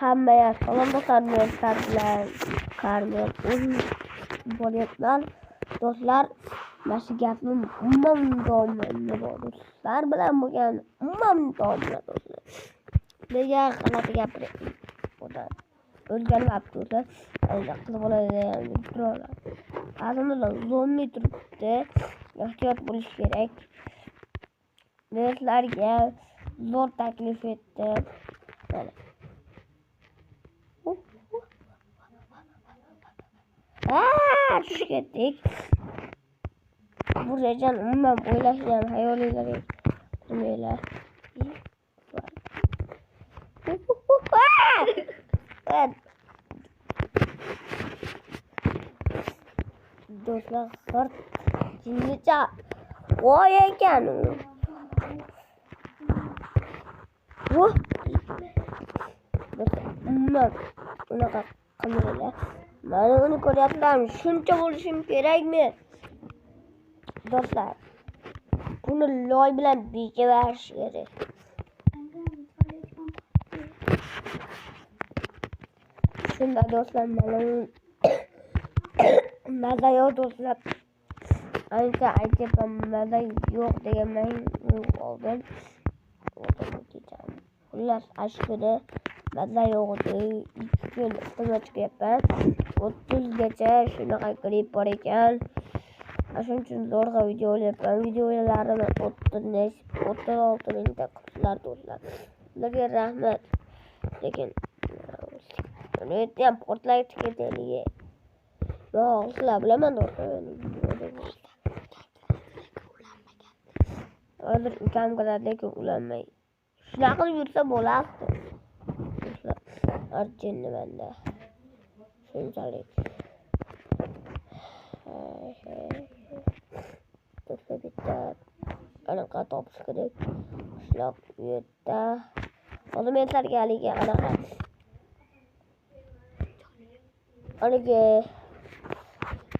Hammaga salom do'stlar, karmen bo'lyapman. Do'stlar, mana shu gapim umuman domla do'stlar bilan bo'lgan umuman domla do'stlar. Nega g'alati gapiryapman? O'rganmabdi do'stlar. Qanday qilib bo'ladi birolar. Azimlar zo'rni turibdi. Ehtiyot bo'lish kerak. Do'stlarga zo'r taklif etdi. Mana tushib ketdik. Bu rejani umuman o'ylashni ham hayolinglarga keltirmanglar. Do'stlar, hirt jinnicha voy ekan u. Umuman unaqa qilmanglar. Mana uni ko'ryapman, shuncha bo'lishim kerakmi? Do'stlar, buni loy bilan bekavarish kerak. Shunda do'stlar, mana maza yo'q do'stlar. Ancha aytibman, maza yo'q deganman oldin. Xullas, ashkuni maza yo'q edi. 2 kun xizmat qilyapman. 30 gacha shunaqa klip bor ekan. Shuning uchun zo'rg'a video olyapman. Videolarimni 36 mingta qildilar do'stlar. Ularga rahmat. Lekin buni ham portlaydi ketadiga. Yo'q, sizlar bilaman do'stlar. Hozir ukam kiradi, lekin ulanmay. Shunaqa qilib yursa bo'lardi. Do'stlar, arjinni menda. Shunchalik. Do'stlar, bitta anaqa topish kerak. Qishloq u yerda. Hozir men sizlarga haligi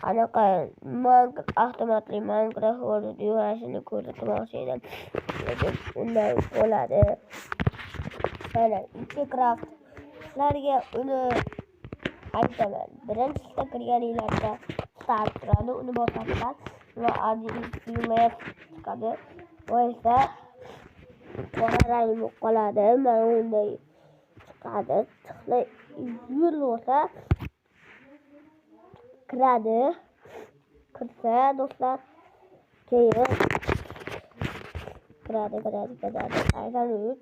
anaqa avtomatli Minecraft videosini ko'rsatmoqchi edim. Lekin unday bo'ladi. Mana Minecraft sizlarga uni aytaman. Birinchilikda kirganinglarda start turadi, uni bosasizlar va admin chiqadi. Bu esa qora rang bo'lib qoladi. Mana unday chiqadi. Chiqdi yo'l bo'lsa kiradi. Kirsa do'stlar, keyin kiradi. Aytamiz.